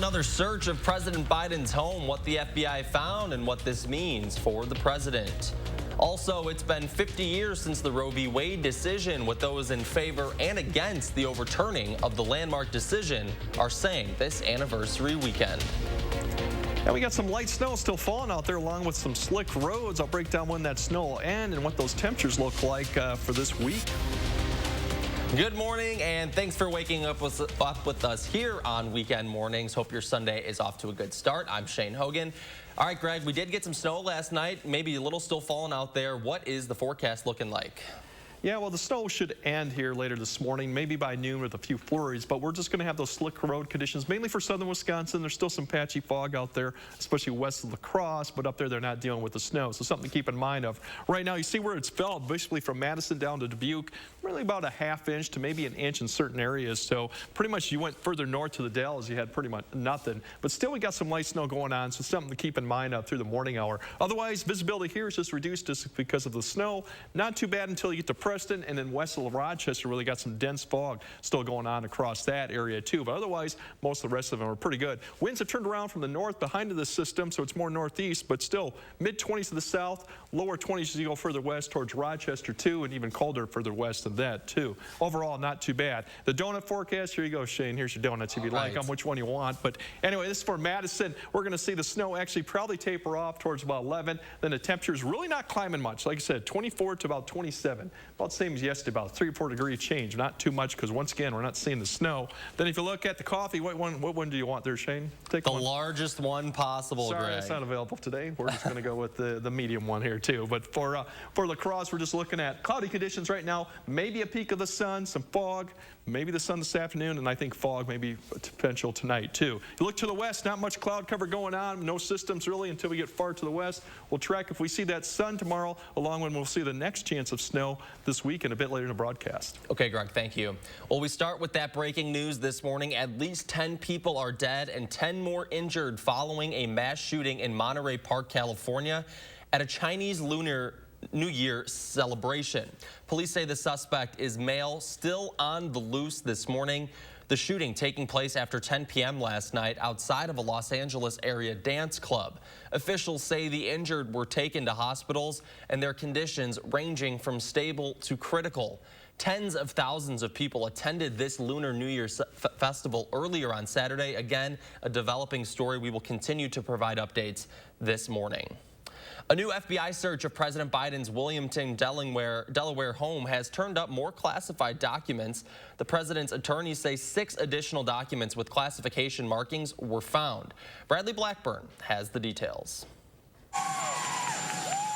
another search of President Biden's home, what the FBI found and what this means for the president. Also, it's been 50 years since the Roe v. Wade decision, with those in favor and against the overturning of the landmark decision are saying this anniversary weekend. And we got some light snow still falling out there, along with some slick roads. I'll break down when that snow will end and what those temperatures look like for this week. Good morning, and thanks for waking up with us here on Weekend Mornings. Hope your Sunday is off to a good start. I'm Shane Hogan. All right, Greg, we did get some snow last night, maybe a little still falling out there. What is the forecast looking like? Yeah, well, the snow should end here later this morning, maybe by noon with a few flurries, but we're just going to have those slick road conditions, mainly for southern Wisconsin. There's still some patchy fog out there, especially west of La Crosse, but up there they're not dealing with the snow, so something to keep in mind of. Right now, you see where it's fell, basically from Madison down to Dubuque, really about a ½ inch to maybe an inch in certain areas, so pretty much you went further north to the Dells, you had pretty much nothing, but still we got some light snow going on, so something to keep in mind of through the morning hour. Otherwise, visibility here is just reduced just because of the snow. Not too bad until you get to Preston, and then west of Rochester really got some dense fog still going on across that area too, but otherwise most of the rest of them are pretty good. Winds have turned around from the north behind the system, so it's more northeast, but still mid-20s to the south, lower 20s as you go further west towards Rochester too, and even colder further west than that too. Overall, not too bad. The donut forecast, here you go, Shane. Here's your donuts if you like them, which one you want. But anyway, this is for Madison. We're going to see the snow actually probably taper off towards about 11. Then the temperature's really not climbing much. Like I said, 24 to about 27. About the same as yesterday, about a 3 or 4 degree change. Not too much because once again, we're not seeing the snow. Then if you look at the coffee, what one do you want there, Shane? Take the largest one possible, Sorry, Greg. It's not available today. We're just going to go with the medium one here too. But for La Crosse, we're just looking at cloudy conditions right now. Maybe a peak of the sun, some fog, maybe the sun this afternoon, and I think fog maybe potential tonight too. You look to the west, not much cloud cover going on, no systems really until we get far to the west. We'll track if we see that sun tomorrow, along when we'll see the next chance of snow this week and a bit later in the broadcast. Okay, Greg, thank you. Well, we start with that breaking news this morning. At least 10 people are dead and 10 more injured following a mass shooting in Monterey Park, California at a Chinese Lunar New Year celebration. Police say the suspect is male, still on the loose this morning. The shooting taking place after 10 p.m. last night outside of a Los Angeles area dance club. Officials say the injured were taken to hospitals and their conditions ranging from stable to critical. Tens of thousands of people attended this Lunar New Year festival earlier on Saturday. Again, a developing story. We will continue to provide updates this morning. A new FBI search of President Biden's Wilmington, Delaware home has turned up more classified documents. The president's attorneys say 6 additional documents with classification markings were found. Bradley Blackburn has the details.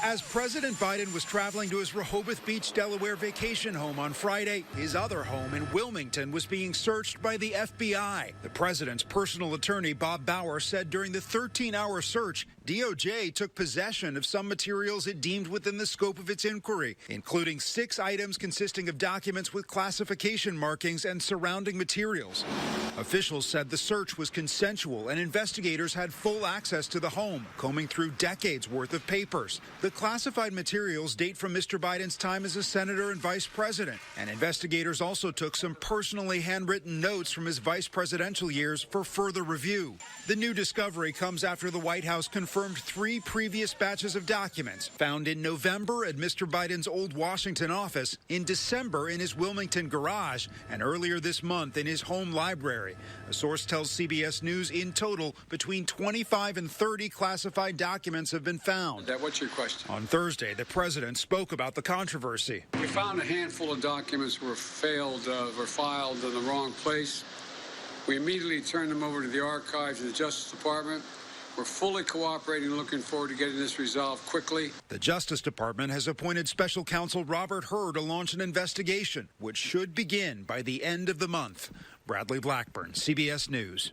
As President Biden was traveling to his Rehoboth Beach, Delaware vacation home on Friday, his other home in Wilmington was being searched by the FBI. The president's personal attorney, Bob Bauer, said during the 13-hour search, DOJ took possession of some materials it deemed within the scope of its inquiry, including 6 items consisting of documents with classification markings and surrounding materials. Officials said the search was consensual and investigators had full access to the home, combing through decades worth of papers. The classified materials date from Mr. Biden's time as a senator and vice president, and investigators also took some personally handwritten notes from his vice presidential years for further review. The new discovery comes after the White House confirmed 3 previous batches of documents found in November at Mr. Biden's old Washington office, in December in his Wilmington garage, and earlier this month in his home library. A source tells CBS News in total between 25 and 30 classified documents have been found. What's your question? On Thursday, the president spoke about the controversy. We found a handful of documents were filed in the wrong place. We immediately turned them over to the archives of the Justice Department. We're fully cooperating and looking forward to getting this resolved quickly. The Justice Department has appointed special counsel Robert Hur to launch an investigation, which should begin by the end of the month. Bradley Blackburn, CBS News.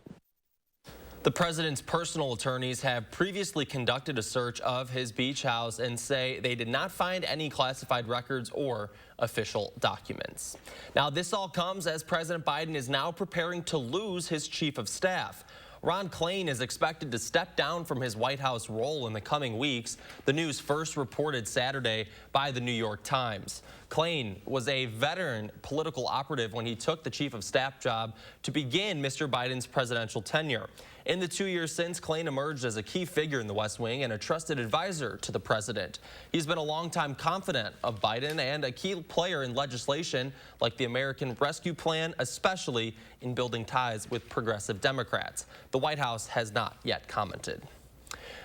The president's personal attorneys have previously conducted a search of his beach house and say they did not find any classified records or official documents. Now, this all comes as President Biden is now preparing to lose his chief of staff. Ron Klain is expected to step down from his White House role in the coming weeks. The news first reported Saturday by the New York Times. Klain was a veteran political operative when he took the chief of staff job to begin Mr. Biden's presidential tenure. In the 2 years since, Klain emerged as a key figure in the West Wing and a trusted advisor to the president. He's been a longtime confidant of Biden and a key player in legislation like the American Rescue Plan, especially in building ties with progressive Democrats. The White House has not yet commented.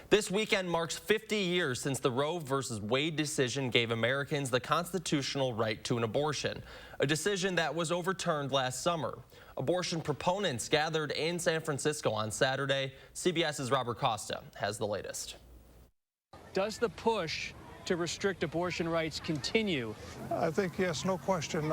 This weekend marks 50 years since the Roe v. Wade decision gave Americans the constitutional right to an abortion, a decision that was overturned last summer. Abortion proponents gathered in San Francisco on Saturday. CBS's Robert Costa has the latest. Does the push to restrict abortion rights continue? I think, yes, no question.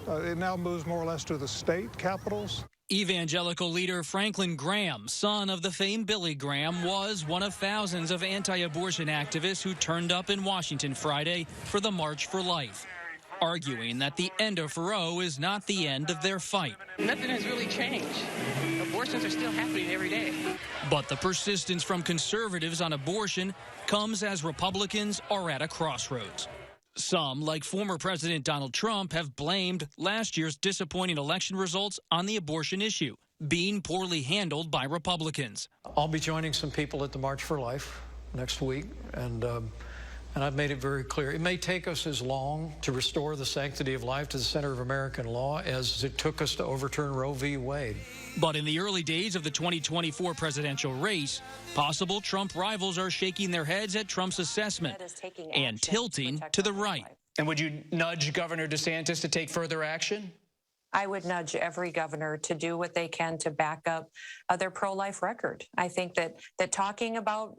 It now moves more or less to the state capitals. Evangelical leader Franklin Graham, son of the famed Billy Graham, was one of thousands of anti-abortion activists who turned up in Washington Friday for the March for Life, arguing that the end of Roe is not the end of their fight. Nothing has really changed. Abortions are still happening every day. But the persistence from conservatives on abortion comes as Republicans are at a crossroads. Some, like former President Donald Trump, have blamed last year's disappointing election results on the abortion issue being poorly handled by Republicans. I'll be joining some people at the March for Life next week, and I've made it very clear. It may take us as long to restore the sanctity of life to the center of American law as it took us to overturn Roe v. Wade. But in the early days of the 2024 presidential race, possible Trump rivals are shaking their heads at Trump's assessment and tilting to the right. And would you nudge Governor DeSantis to take further action? I would nudge every governor to do what they can to back up their pro-life record. I think that talking about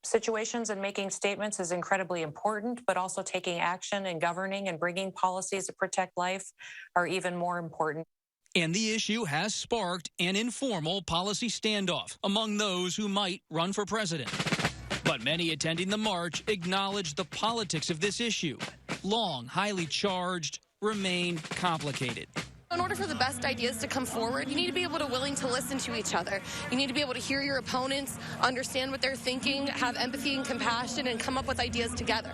situations and making statements is incredibly important, but also taking action and governing and bringing policies that protect life are even more important. And the issue has sparked an informal policy standoff among those who might run for president. But many attending the march acknowledge the politics of this issue. Long, highly charged, remain complicated. In order for the best ideas to come forward, you need to be able to willing to listen to each other. You need to be able to hear your opponents, understand what they're thinking, have empathy and compassion, and come up with ideas together.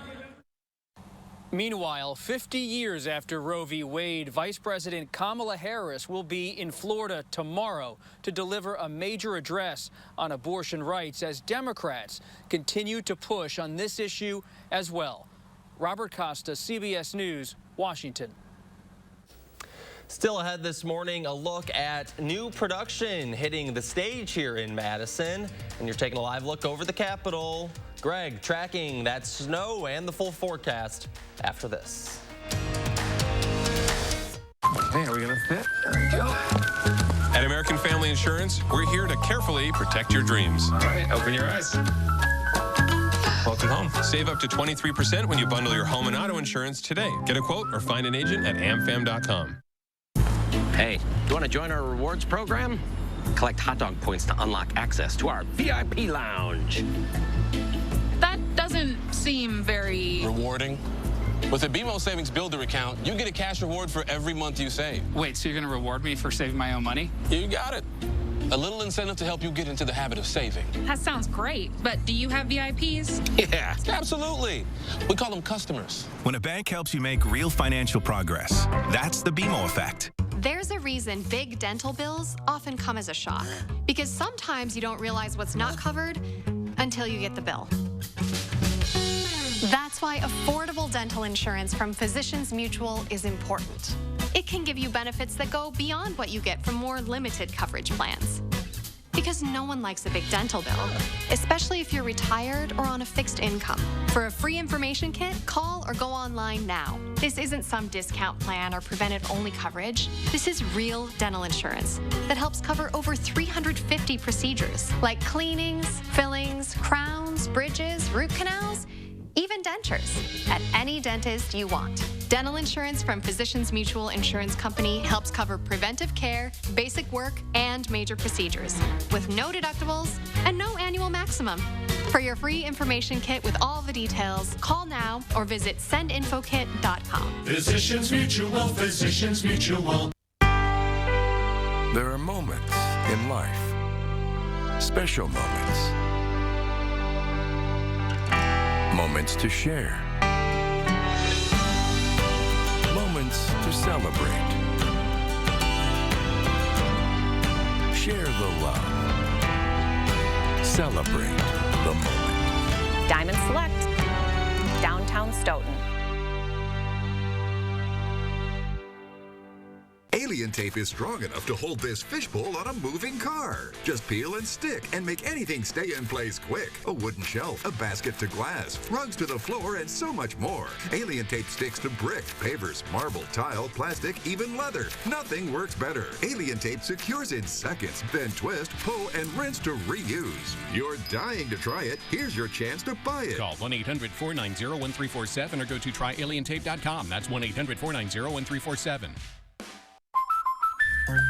Meanwhile, 50 years after Roe v. Wade, Vice President Kamala Harris will be in Florida tomorrow to deliver a major address on abortion rights as Democrats continue to push on this issue as well. Robert Costa, CBS News, Washington. Still ahead this morning, a look at new production hitting the stage here in Madison. And you're taking a live look over the Capitol. Greg tracking that snow and the full forecast after this. Hey, are we gonna fit? There we go. At American Family Insurance, we're here to carefully protect your dreams. All right, open your eyes. Welcome home. Save up to 23% when you bundle your home and auto insurance today. Get a quote or find an agent at amfam.com. Hey, you want to join our rewards program? Collect hot dog points to unlock access to our VIP lounge. That doesn't seem very rewarding. With a BMO Savings Builder account, you get a cash reward for every month you save. Wait, so you're going to reward me for saving my own money? You got it. A little incentive to help you get into the habit of saving. That sounds great, but do you have VIPs? Yeah, absolutely. We call them customers. When a bank helps you make real financial progress, that's the BMO effect. There's a reason big dental bills often come as a shock, because sometimes you don't realize what's not covered until you get the bill. That's why affordable dental insurance from Physicians Mutual is important. It can give you benefits that go beyond what you get from more limited coverage plans. Because no one likes a big dental bill, especially if you're retired or on a fixed income. For a free information kit, call or go online now. This isn't some discount plan or preventive-only coverage. This is real dental insurance that helps cover over 350 procedures, like cleanings, fillings, crowns, bridges, root canals, even dentures, at any dentist you want. Dental insurance from Physicians Mutual Insurance Company helps cover preventive care, basic work, and major procedures, with no deductibles and no annual maximum. For your free information kit with all the details, call now or visit sendinfokit.com. Physicians Mutual, Physicians Mutual. There are moments in life, special moments, moments to share. moments to celebrate. Share the love. Celebrate the moment. Diamond Select, downtown Stoughton. Alien tape is strong enough to hold this fishbowl on a moving car. Just peel and stick and make anything stay in place quick. A wooden shelf, a basket to glass, rugs to the floor, and so much more. Alien tape sticks to brick, pavers, marble, tile, plastic, even leather. Nothing works better. Alien tape secures in seconds, then twist, pull, and rinse to reuse. You're dying to try it. Here's your chance to buy it. Call 1-800-490-1347 or go to tryalientape.com. That's 1-800-490-1347.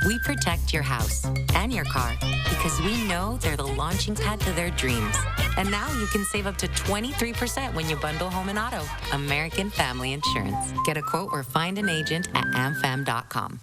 We protect your house and your car because we know they're the launching pad to their dreams. And now you can save up to 23% when you bundle home and auto. American Family Insurance. Get a quote or find an agent at amfam.com.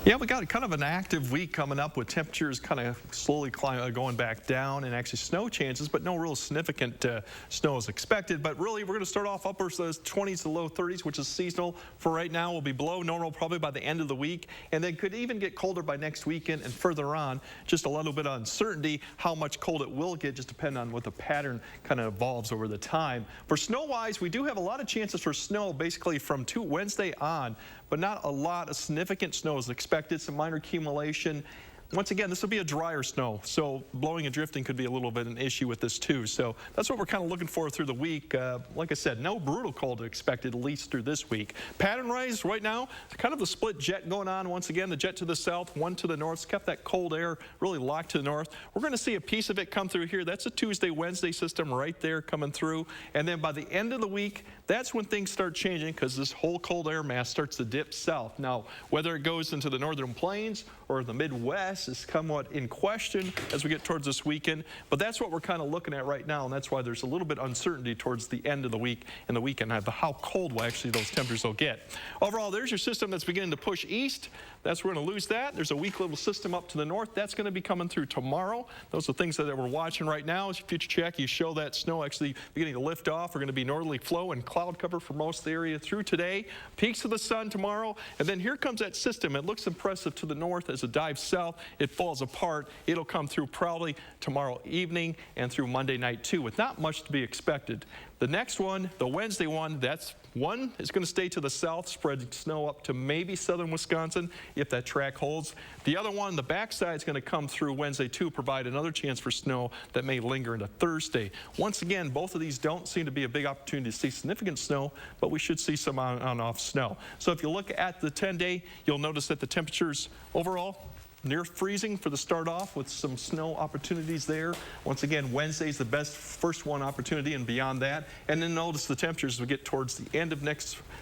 Yeah, we got kind of an active week coming up with temperatures kind of slowly going back down and actually snow chances, but no real significant snow is expected. But really, we're going to start off upper 20s to low 30s, which is seasonal. For right now, we'll be below normal probably by the end of the week, and then could even get colder by next weekend and further on. Just a little bit of uncertainty how much cold it will get, just depending on what the pattern kind of evolves over the time. For snow-wise, we do have a lot of chances for snow basically from Wednesday on, but not a lot of significant snow is expected. Some minor accumulation. Once again, this will be a drier snow, so blowing and drifting could be a little bit an issue with this too. So that's what we're kind of looking for through the week. Like I said, no brutal cold expected, at least through this week. Pattern-wise, right now, kind of the split jet going on. Once again, the jet to the south, one to the north. It's kept that cold air really locked to the north. We're going to see a piece of it come through here. That's a Tuesday, Wednesday system right there coming through. And then by the end of the week, that's when things start changing because this whole cold air mass starts to dip south. Now, whether it goes into the northern plains or the Midwest is somewhat in question as we get towards this weekend, but that's what we're kind of looking at right now, and that's why there's a little bit uncertainty towards the end of the week and the weekend of how cold will actually those temperatures will get. Overall, there's your system that's beginning to push east. That's we're going to lose that. There's a weak little system up to the north. That's going to be coming through tomorrow. Those are things that we're watching right now. As your future check, you show that snow actually beginning to lift off. We're going to be northerly flow and cloud cover for most of the area through today. Peaks of the sun tomorrow, and then here comes that system. It looks impressive to the north as it dives south. It falls apart. It'll come through probably tomorrow evening and through Monday night too, with not much to be expected. The next one, the Wednesday one, that's one is going to stay to the south, spreading snow up to maybe southern Wisconsin if that track holds. The other one, the backside, is going to come through Wednesday too, provide another chance for snow that may linger into Thursday. Once again, both of these don't seem to be a big opportunity to see significant snow, but we should see some on and off snow. So if you look at the 10-day, you'll notice that the temperatures overall near freezing for the start off with some snow opportunities there. Once again, Wednesday's the best first one opportunity and beyond that. And then notice the temperatures as we get towards the end of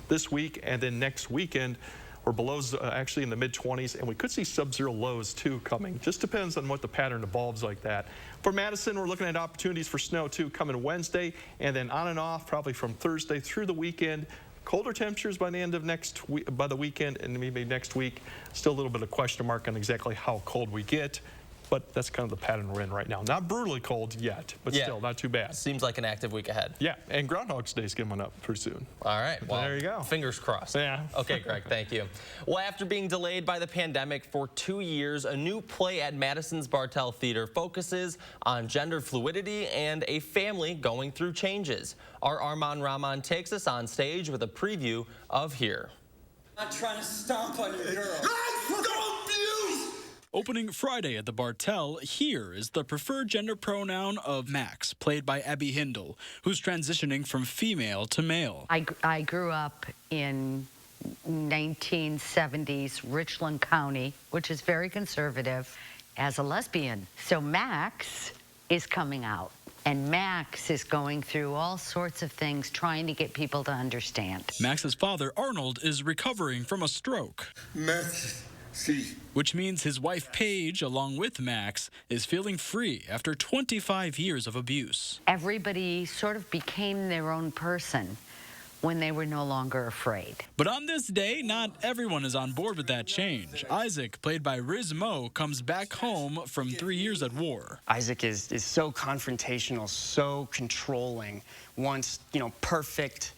this week and then next weekend. We're below actually in the mid-20s, and we could see sub-zero lows too coming. Just depends on what the pattern evolves like that. For Madison, we're looking at opportunities for snow too coming Wednesday and then on and off probably from Thursday through the weekend. Colder temperatures by the end of next week, by the weekend and maybe next week. Still a little bit of question mark on exactly how cold we get, but that's kind of the pattern we're in right now. Not brutally cold yet, but still not too bad. Seems like an active week ahead. Yeah, and Groundhog's Day is coming up pretty soon. All right, well, there you go. Fingers crossed. Yeah. Okay, Greg, thank you. Well, after being delayed by the pandemic for 2 years, a new play at Madison's Bartell Theater focuses on gender fluidity and a family going through changes. Our Armand Rahman takes us on stage with a preview of Here. I'm not trying to stomp on your girl. Opening Friday at the Bartell, Here is the preferred gender pronoun of Max, played by Abby Hindle, who's transitioning from female to male. I grew up in 1970s Richland County, which is very conservative, as a lesbian. So Max is coming out, and Max is going through all sorts of things trying to get people to understand. Max's father, Arnold, is recovering from a stroke. Max. Which means his wife, Paige, along with Max, is feeling free after 25 years of abuse. Everybody sort of became their own person when they were no longer afraid. But on this day, not everyone is on board with that change. Isaac, played by Riz Mo, comes back home from 3 years at war. Isaac is so confrontational, so controlling, wants, perfect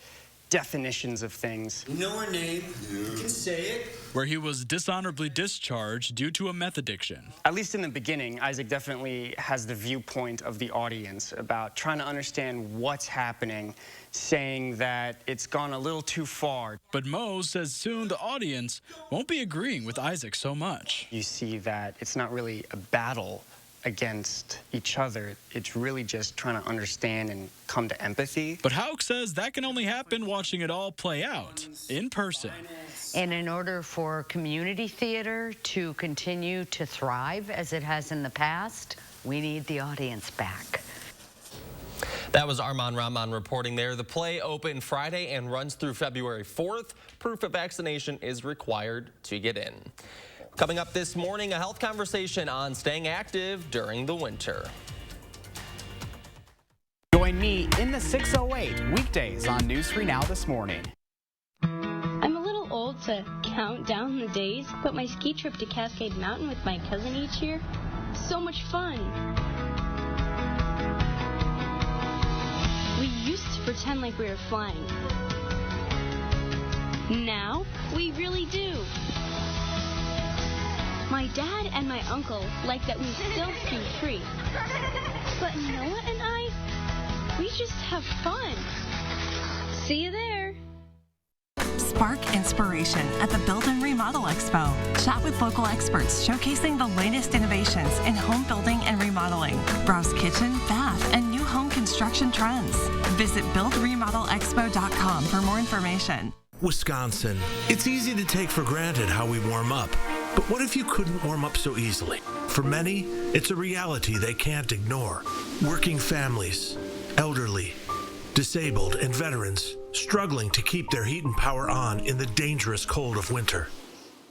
definitions of things. You know her name, you can say it. Where he was dishonorably discharged due to a meth addiction. At least in the beginning, Isaac definitely has the viewpoint of the audience about trying to understand what's happening, saying that it's gone a little too far. But Mo says soon the audience won't be agreeing with Isaac so much. You see that it's not really a battle against each other. It's really just trying to understand and come to empathy. But Houck says that can only happen watching it all play out in person. And in order for community theater to continue to thrive as it has in the past, we need the audience back. That was Arman Rahman reporting there. The play opened Friday and runs through February 4th. Proof of vaccination is required to get in. Coming up this morning, a health conversation on staying active during the winter. Join me in the 608 weekdays on News 3 Now this morning. I'm a little old to count down the days, but my ski trip to Cascade Mountain with my cousin each year, so much fun. We used to pretend like we were flying. Now, we really do. My dad and my uncle like that we still ski free. But Noah and I, we just have fun. See you there. Spark inspiration at the Build and Remodel Expo. Chat with local experts showcasing the latest innovations in home building and remodeling. Browse kitchen, bath, and new home construction trends. Visit buildremodelexpo.com for more information. Wisconsin. It's easy to take for granted how we warm up. But what if you couldn't warm up so easily? For many, it's a reality they can't ignore. Working families, elderly, disabled, and veterans struggling to keep their heat and power on in the dangerous cold of winter.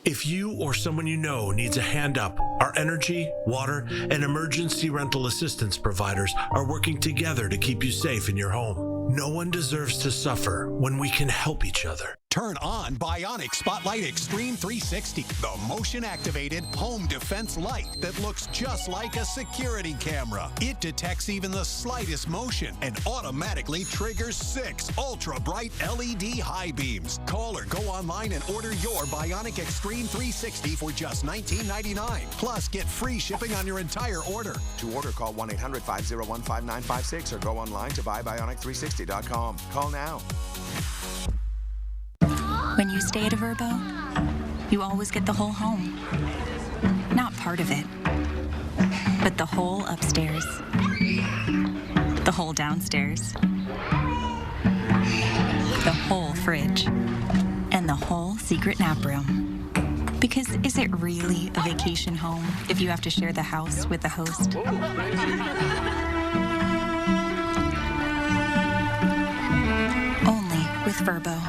If you or someone you know needs a hand up, our energy, water, and emergency rental assistance providers are working together to keep you safe in your home. No one deserves to suffer when we can help each other. Turn on Bionic Spotlight Extreme 360, the motion-activated home defense light that looks just like a security camera. It detects even the slightest motion and automatically triggers 6 ultra-bright LED high beams. Call or go online and order your Bionic Extreme 360 for just $19.99. Plus, get free shipping on your entire order. To order, call 1-800-501-5956 or go online to buybionic360.com. Call now. When you stay at a Verbo, you always get the whole home. Not part of it, but the whole upstairs, the whole downstairs, the whole fridge, and the whole secret nap room. Because is it really a vacation home if you have to share the house with the host? Only with Verbo.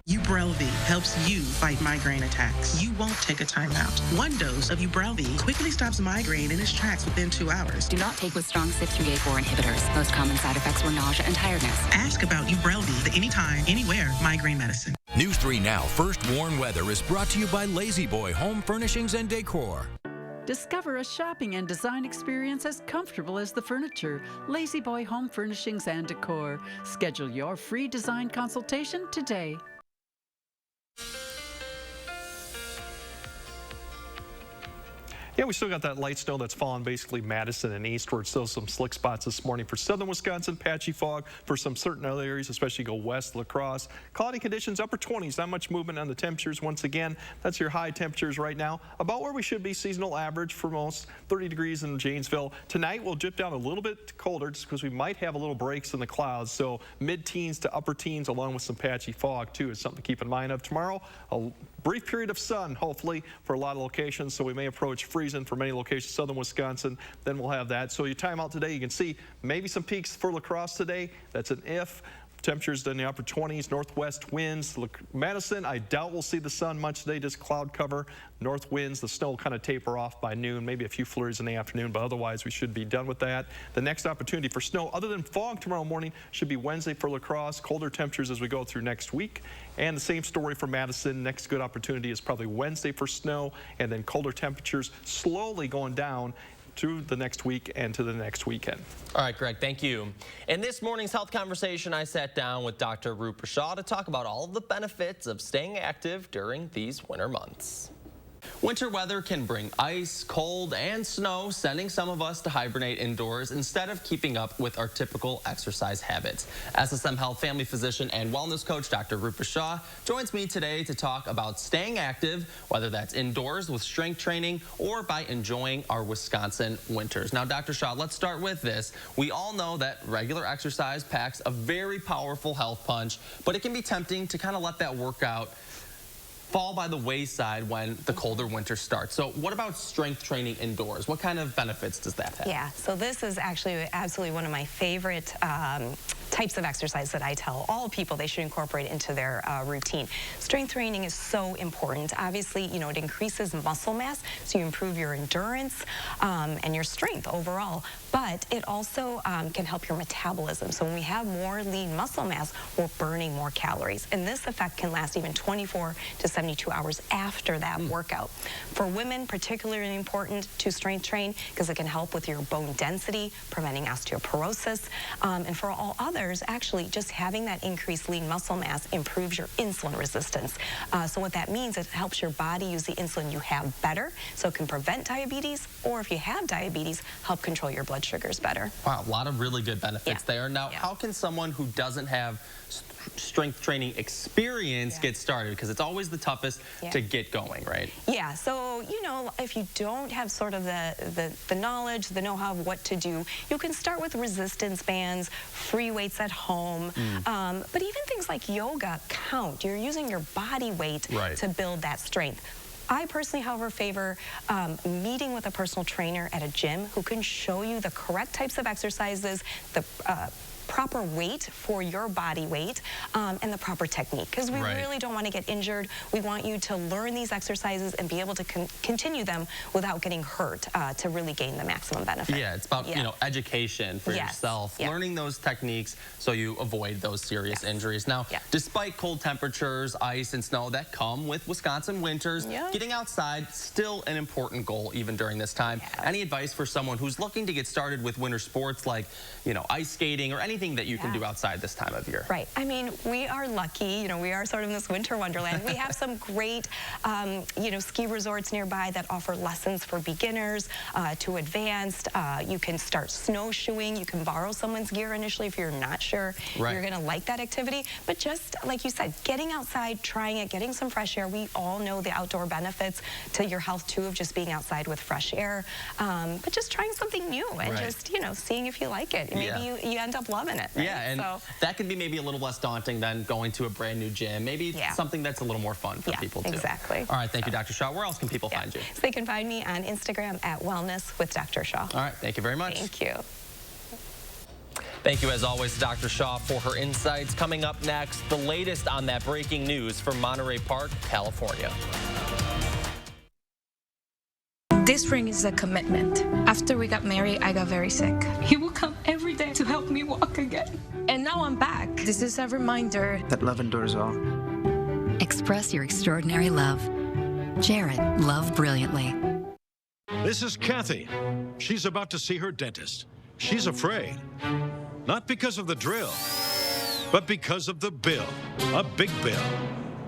Ubrelvy helps you fight migraine attacks. You won't take a time out. One dose of Ubrelvy quickly stops migraine in its tracks within 2 hours. Do not take with strong CYP3A4 inhibitors. Most common side effects were nausea and tiredness. Ask about Ubrelvy, the anytime, anywhere migraine medicine. News 3 Now First Warn Weather is brought to you by Lazy Boy Home Furnishings and Decor. Discover a shopping and design experience as comfortable as the furniture. Lazy Boy Home Furnishings and Decor. Schedule your free design consultation today. Yeah, we still got that light snow that's fallen basically Madison and eastward. Still some slick spots this morning for southern Wisconsin, patchy fog for some certain other areas, especially go west, La Crosse. Cloudy conditions, upper 20s, not much movement on the temperatures. Once again, that's your high temperatures right now. About where we should be, seasonal average for most, 30 degrees in Janesville. Tonight we'll dip down a little bit colder just because we might have a little breaks in the clouds. So mid-teens to upper teens along with some patchy fog too is something to keep in mind of. Tomorrow, a brief period of sun, hopefully, for a lot of locations, so we may approach freezing for many locations, southern Wisconsin, then we'll have that. So your time out today, you can see maybe some peaks for La Crosse today. That's an if. temperatures in the upper 20s, northwest winds. Look, Madison, I doubt we'll see the sun much today, just cloud cover. North winds, the snow will kind of taper off by noon, maybe a few flurries in the afternoon, but otherwise we should be done with that. The next opportunity for snow, other than fog tomorrow morning, should be Wednesday for La Crosse. Colder temperatures as we go through next week. And the same story for Madison. Next good opportunity is probably Wednesday for snow, and then colder temperatures slowly going down through the next week and to the next weekend. All right, Greg, thank you. In this morning's health conversation, I sat down with Dr. Rupa Shah to talk about all of the benefits of staying active during these winter months. Winter weather can bring ice, cold, and snow, sending some of us to hibernate indoors instead of keeping up with our typical exercise habits. SSM Health family physician and wellness coach Dr. Rupa Shah joins me today to talk about staying active, whether that's indoors with strength training or by enjoying our Wisconsin winters. Now, Dr. Shah, let's start with this. We all know that regular exercise packs a very powerful health punch, but it can be tempting to kind of let that workout fall by the wayside when the colder winter starts. So what about strength training indoors? What kind of benefits does that have? Yeah, so this is actually absolutely one of my favorite types of exercise that I tell all people they should incorporate into their routine. Strength training is so important. Obviously, you know, it increases muscle mass, so you improve your endurance and your strength overall. But it also can help your metabolism. So when we have more lean muscle mass, we're burning more calories. And this effect can last even 24 to 72 hours after that workout. For women, particularly important to strength train because it can help with your bone density, preventing osteoporosis. And for all others, actually, just having that increased lean muscle mass improves your insulin resistance. So what that means is it helps your body use the insulin you have better, so it can prevent diabetes, or if you have diabetes, help control your blood sugars better. Wow, a lot of really good benefits there. Now, how can someone who doesn't have strength training experience get started? Because it's always the toughest to get going, right? Yeah, so, you know, if you don't have sort of the knowledge, the know-how of what to do, you can start with resistance bands, free weights at home, but even things like yoga count. You're using your body weight to build that strength. I personally, however, favor meeting with a personal trainer at a gym who can show you the correct types of exercises, the proper weight for your body weight, and the proper technique, because we really don't want to get injured. We want you to learn these exercises and be able to continue them without getting hurt to really gain the maximum benefit. Yeah, it's about you know, education for yourself, learning those techniques so you avoid those serious injuries. Now, despite cold temperatures, ice, and snow that come with Wisconsin winters, getting outside still an important goal even during this time. Any advice for someone who's looking to get started with winter sports like, you know, ice skating or anything that you can do outside this time of year? Right. I mean, we are lucky. You know, we are sort of in this winter wonderland. We have some great, you know, ski resorts nearby that offer lessons for beginners to advanced. You can start snowshoeing. You can borrow someone's gear initially if you're not sure you're going to like that activity. But just like you said, getting outside, trying it, getting some fresh air. We all know the outdoor benefits to your health, too, of just being outside with fresh air. But just trying something new and just, you know, seeing if you like it. Maybe you end up loving it. Right? Yeah, and that can be maybe a little less daunting than going to a brand new gym. Maybe something that's a little more fun for people too. Exactly. All right, thank you, Dr. Shaw. Where else can people find you? So they can find me on Instagram at Wellness with Dr. Shaw. All right, thank you very much. Thank you. Thank you, as always, to Dr. Shaw for her insights. Coming up next, the latest on that breaking news from Monterey Park, California. This ring is a commitment. After we got married, I got very sick. He would come every day to help me walk again. And now I'm back. This is a reminder that love endures all. Express your extraordinary love. Jared, love brilliantly. This is Kathy. She's about to see her dentist. She's afraid. Not because of the drill, but because of the bill. A big bill.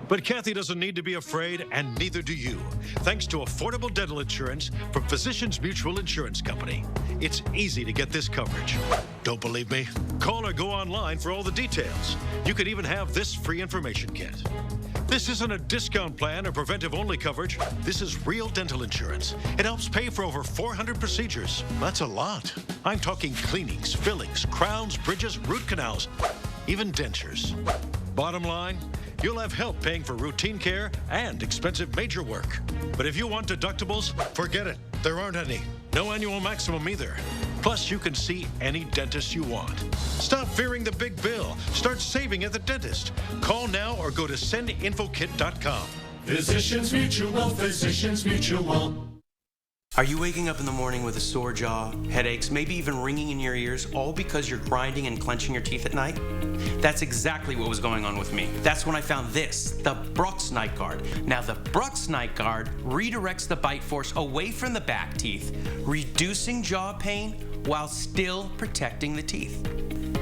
But Kathy doesn't need to be afraid, and neither do you, thanks to affordable dental insurance from Physicians Mutual Insurance Company. It's easy to get this coverage. Don't believe me? Call or go online for all the details. You could even have this free information kit. This isn't a discount plan or preventive-only coverage. This is real dental insurance. It helps pay for over 400 procedures. That's a lot. I'm talking cleanings, fillings, crowns, bridges, root canals, even dentures. Bottom line, you'll have help paying for routine care and expensive major work. But if you want deductibles, forget it. There aren't any. No annual maximum either. Plus, Plus, you can see any dentist you want. Stop fearing the big bill. Start saving at the dentist. Call now or go to sendinfokit.com. Physicians Mutual, Physicians Mutual. Are you waking up in the morning with a sore jaw, headaches, maybe even ringing in your ears, all because you're grinding and clenching your teeth at night? That's exactly what was going on with me. That's when I found this, the Brooks Night Guard. Now, the Brooks Night Guard redirects the bite force away from the back teeth, reducing jaw pain while still protecting the teeth.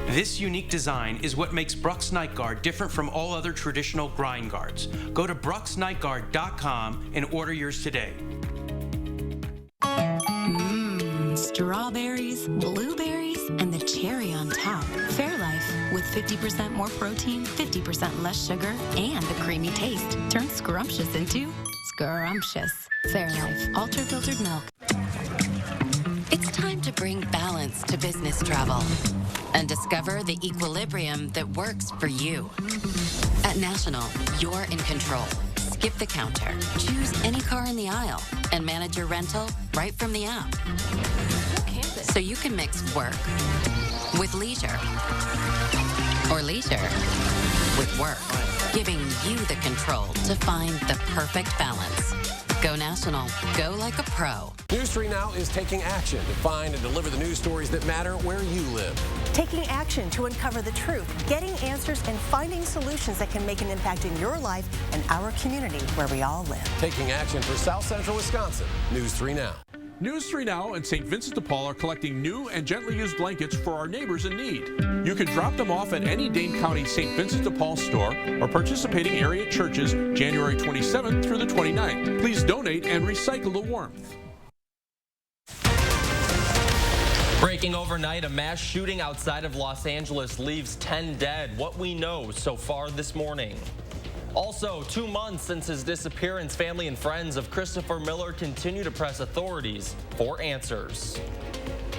This unique design is what makes Brooks Night Guard different from all other traditional grind guards. Go to brooksnightguard.com and order yours today. Strawberries, blueberries, and the cherry on top. Fairlife, with 50% more protein, 50% less sugar, and the creamy taste, turns scrumptious into scrumptious. Fairlife, ultra-filtered milk. It's time to bring balance to business travel and discover the equilibrium that works for you. At National, you're in control. Skip the counter, choose any car in the aisle, and manage your rental right from the app. So you can mix work with leisure, or leisure with work, giving you the control to find the perfect balance. Go National. Go like a pro. News 3 Now is taking action to find and deliver the news stories that matter where you live. Taking action to uncover the truth, getting answers, and finding solutions that can make an impact in your life and our community where we all live. Taking action for South Central Wisconsin. News 3 Now. News 3 Now and St. Vincent de Paul are collecting new and gently used blankets for our neighbors in need. You can drop them off at any Dane County St. Vincent de Paul store or participating area churches January 27th through the 29th. Please donate and recycle the warmth. Breaking overnight, a mass shooting outside of Los Angeles leaves 10 dead. What we know so far this morning. Also, 2 months since his disappearance, family and friends of Christopher Miller continue to press authorities for answers.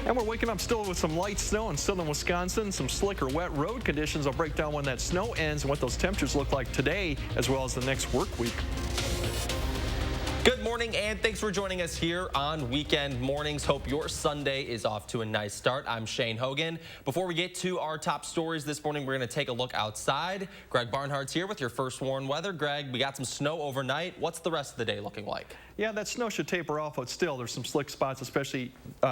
And we're waking up still with some light snow in southern Wisconsin, some slick or wet road conditions. I'll break down when that snow ends and what those temperatures look like today, as well as the next work week. Good morning, and thanks for joining us here on Weekend Mornings. Hope your Sunday is off to a nice start. I'm Shane Hogan. Before we get to our top stories this morning, we're going to take a look outside. Greg Barnhart's here with your first warn weather. Greg, we got some snow overnight. What's the rest of the day looking like? Yeah, that snow should taper off, but still there's some slick spots, especially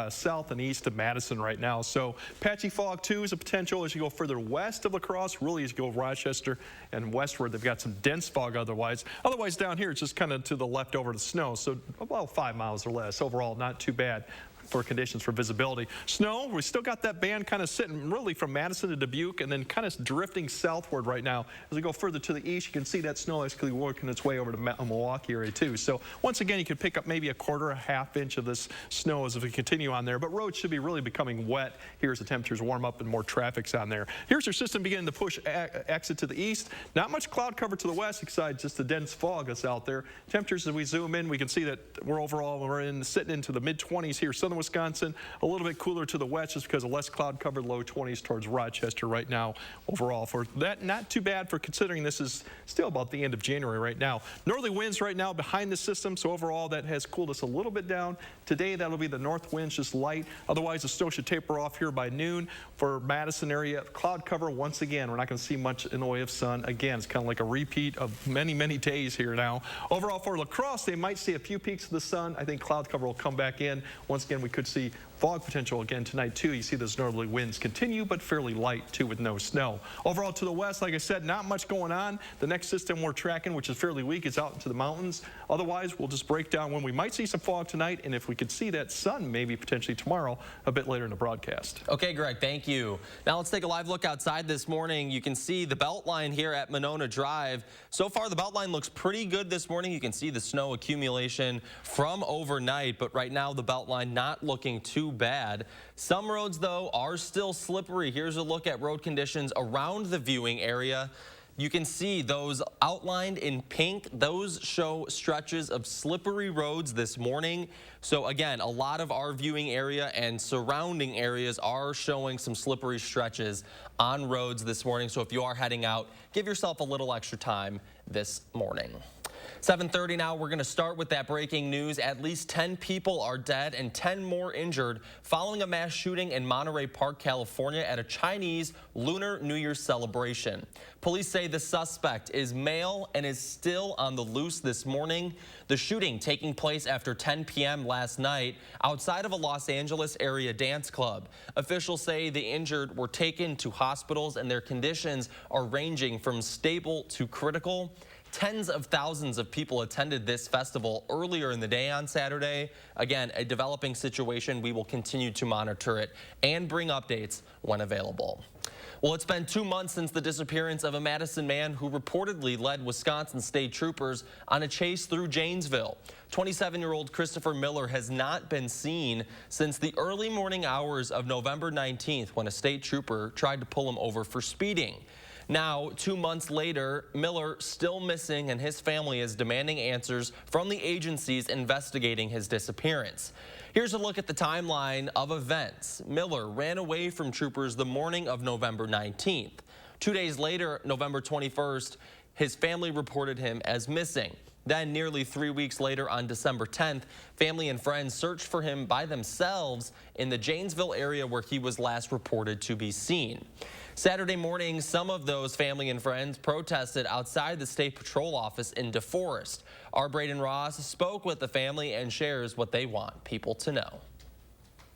south and east of Madison right now. So patchy fog, too, is a potential as you go further west of La Crosse. Really, as you go Rochester and westward, they've got some dense fog otherwise. Otherwise, down here, it's just kind of to the left over the snow. So about 5 miles or less. Overall, not too bad for conditions for visibility. Snow, we still got that band kind of sitting really from Madison to Dubuque and then kind of drifting southward right now. As we go further to the east, you can see that snow actually working its way over to Milwaukee area too. So once again, you can pick up maybe a quarter, a half inch of this snow as we continue on there. But roads should be really becoming wet here as the temperatures warm up and more traffic's on there. Here's your system beginning to push exit to the east. Not much cloud cover to the west, besides just the dense fog that's out there. Temperatures, as we zoom in, we can see that we're sitting into the mid-20s here. Southern Wisconsin, a little bit cooler to the west just because of less cloud covered, low 20s towards Rochester right now. Overall, for that, not too bad for considering this is still about the end of January right now. Northerly winds right now behind the system, so overall that has cooled us a little bit down. Today that'll be the north winds, just light. Otherwise the snow should taper off here by noon. For Madison area, cloud cover once again. We're not going to see much in the way of sun. Again, it's kind of like a repeat of many, many days here now. Overall for La Crosse, they might see a few peaks of the sun. I think cloud cover will come back in. Once again, we could see fog potential again tonight too. You see those northerly winds continue, but fairly light too with no snow. Overall to the west, like I said, not much going on. The next system we're tracking, which is fairly weak, is out into the mountains. Otherwise, we'll just break down when we might see some fog tonight, and if we could see that sun maybe potentially tomorrow a bit later in the broadcast. Okay, Greg, thank you. Now let's take a live look outside this morning. You can see the belt line here at Monona Drive. So far, the belt line looks pretty good this morning. You can see the snow accumulation from overnight, but right now the belt line not looking too bad. Some roads, though, are still slippery. Here's a look at road conditions around the viewing area. You can see those outlined in pink. Those show stretches of slippery roads this morning. So again, a lot of our viewing area and surrounding areas are showing some slippery stretches on roads this morning. So if you are heading out, give yourself a little extra time this morning. 7:30 now, we're going to start with that breaking news. At least 10 people are dead and 10 more injured following a mass shooting in Monterey Park, California at a Chinese Lunar New Year celebration. Police say the suspect is male and is still on the loose this morning. The shooting taking place after 10 p.m. last night outside of a Los Angeles area dance club. Officials say the injured were taken to hospitals and their conditions are ranging from stable to critical. Tens of thousands of people attended this festival earlier in the day on Saturday. Again, a developing situation. We will continue to monitor it and bring updates when available. Well, it's been 2 months since the disappearance of a Madison man who reportedly led Wisconsin state troopers on a chase through Janesville. 27-year-old Christopher Miller has not been seen since the early morning hours of November 19th when a state trooper tried to pull him over for speeding. Now, 2 months later, Miller still missing, and his family is demanding answers from the agencies investigating his disappearance. Here's a look at the timeline of events. Miller ran away from troopers the morning of November 19th. 2 days later, November 21st, his family reported him as missing. Then, nearly 3 weeks later, on December 10th, family and friends searched for him by themselves in the Janesville area where he was last reported to be seen. Saturday morning, some of those family and friends protested outside the State Patrol office in DeForest. Our Braden Ross spoke with the family and shares what they want people to know.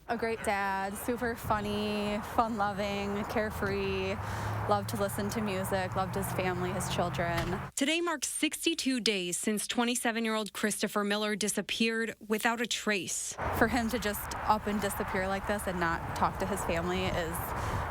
A great dad, super funny, fun-loving, carefree, loved to listen to music, loved his family, his children. Today marks 62 days since 27-year-old Christopher Miller disappeared without a trace. For him to just up and disappear like this and not talk to his family is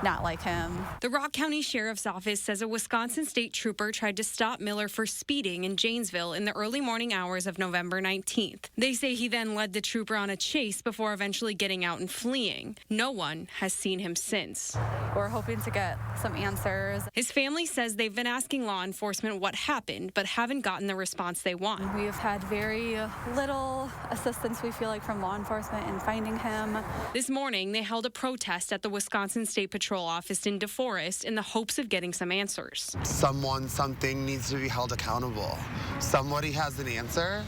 not like him. The Rock County Sheriff's Office says a Wisconsin state trooper tried to stop Miller for speeding in Janesville in the early morning hours of November 19th. They say he then led the trooper on a chase before eventually getting out and fleeing. No one has seen him since. We're hoping to get some answers. His family says they've been asking law enforcement what happened, but haven't gotten the response they want. We have had very little assistance, we feel like, from law enforcement in finding him. This morning, they held a protest at the Wisconsin State Patrol office in DeForest in the hopes of getting some answers. Something needs to be held accountable. Somebody has an answer,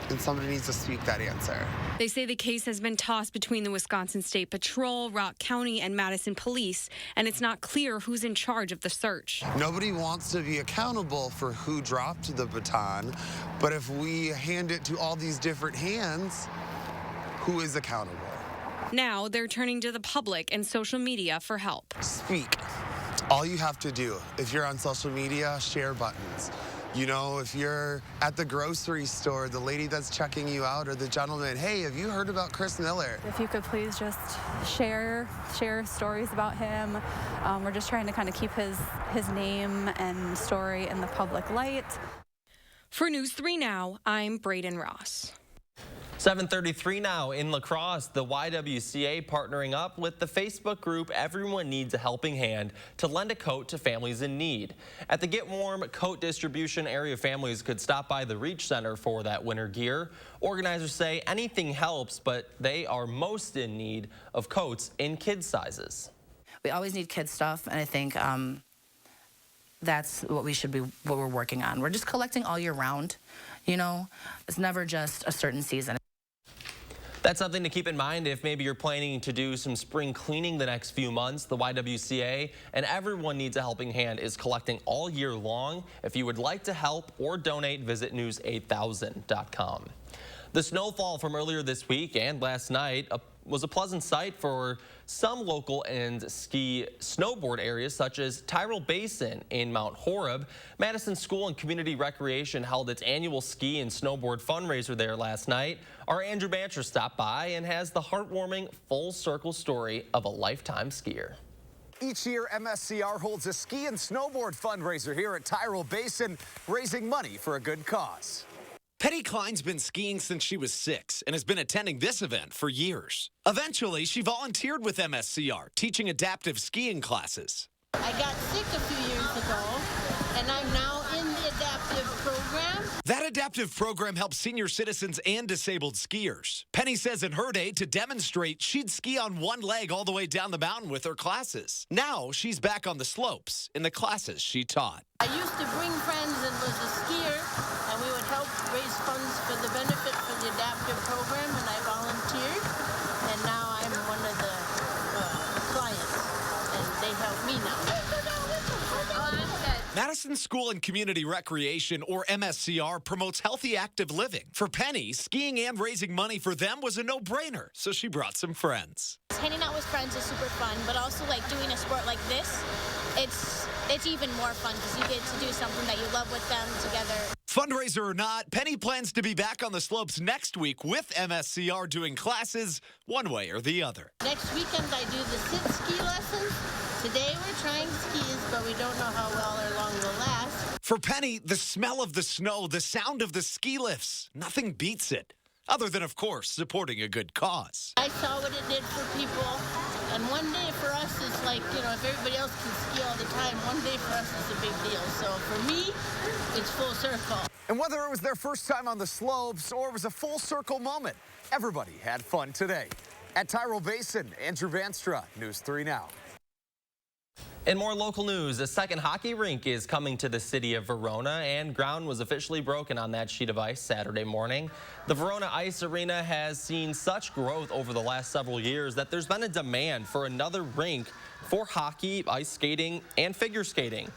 and somebody needs to speak that answer. They say the case has been tossed between the Wisconsin State Patrol, Rock County, and Madison Police, and it's not clear who's in charge of the search. Nobody wants to be accountable for who dropped the baton, but if we hand it to all these different hands, who is accountable? Now they're turning to the public and social media for help. Speak. All you have to do, if you're on social media, share buttons. You know, if you're at the grocery store, the lady that's checking you out or the gentleman, hey, have you heard about Chris Miller? If you could please just share stories about him. We're just trying to kind of keep his name and story in the public light. For News 3 Now, I'm Braden Ross. 7:33 now in La Crosse, the YWCA partnering up with the Facebook group Everyone Needs a Helping Hand to lend a coat to families in need. At the Get Warm coat distribution area, families could stop by the Reach Center for that winter gear. Organizers say anything helps, but they are most in need of coats in kids' sizes. We always need kids' stuff, and I think that's what we're working on. We're just collecting all year round, you know? It's never just a certain season. That's something to keep in mind if maybe you're planning to do some spring cleaning the next few months. The YWCA and Everyone Needs a Helping Hand is collecting all year long. If you would like to help or donate, visit news8000.com. The snowfall from earlier this week and last night was a pleasant sight for some local and snowboard areas such as Tyrrell Basin in Mount Horeb. Madison School and Community Recreation held its annual ski and snowboard fundraiser there last night. Our Andrew Bancher stopped by and has the heartwarming full circle story of a lifetime skier. Each year, MSCR holds a ski and snowboard fundraiser here at Tyrrell Basin, raising money for a good cause. Petty Klein's been skiing since she was 6 and has been attending this event for years. Eventually, she volunteered with MSCR, teaching adaptive skiing classes. I got sick a few years ago, and I'm now in the adaptive program. That adaptive program helps senior citizens and disabled skiers. Penny says in her day, to demonstrate, she'd ski on one leg all the way down the mountain with her classes. Now, she's back on the slopes in the classes she taught. I used to bring friends and was a skier, and we would help Madison School and Community Recreation, or MSCR, promotes healthy, active living. For Penny, skiing and raising money for them was a no-brainer, so she brought some friends. Hanging out with friends is super fun, but also like doing a sport like this, it's even more fun because you get to do something that you love with them together. Fundraiser or not, Penny plans to be back on the slopes next week with MSCR doing classes one way or the other. Next weekend I do the sit ski lessons. Today we're trying skis, but we don't know how well or long they'll last. For Penny, the smell of the snow, the sound of the ski lifts, nothing beats it. Other than, of course, supporting a good cause. I saw what it did for people, and one day for us is like, if everybody else can ski all the time, one day for us is a big deal. So for me, it's full circle. And whether it was their first time on the slopes or it was a full circle moment, everybody had fun today. At Tyrrell Basin, Andrew Vanstra, News 3 Now. In more local news, a second hockey rink is coming to the city of Verona, and ground was officially broken on that sheet of ice Saturday morning. The Verona Ice Arena has seen such growth over the last several years that there's been a demand for another rink for hockey, ice skating, and figure skating.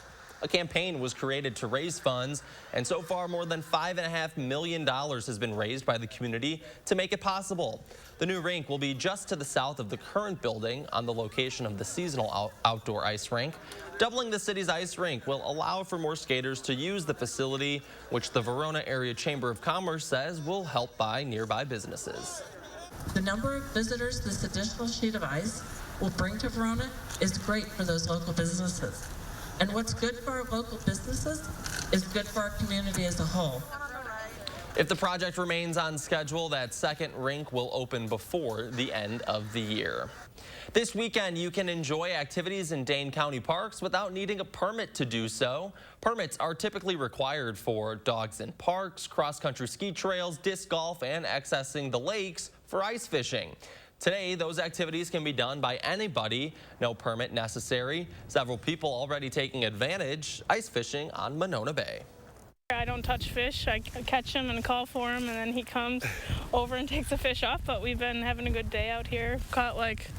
A campaign was created to raise funds, and so far more than $5.5 million has been raised by the community to make it possible. The new rink will be just to the south of the current building on the location of the seasonal outdoor ice rink. Doubling the city's ice rink will allow for more skaters to use the facility, which the Verona Area Chamber of Commerce says will help by nearby businesses. The number of visitors this additional sheet of ice will bring to Verona is great for those local businesses. And what's good for our local businesses is good for our community as a whole. If the project remains on schedule, that second rink will open before the end of the year. This weekend, you can enjoy activities in Dane County parks without needing a permit to do so. Permits are typically required for dogs in parks, cross-country ski trails, disc golf, and accessing the lakes for ice fishing. Today, those activities can be done by anybody, no permit necessary. Several people already taking advantage ice fishing on Monona Bay. I don't touch fish. I catch him and call for him, and then he comes over and takes the fish off. But we've been having a good day out here. Caught like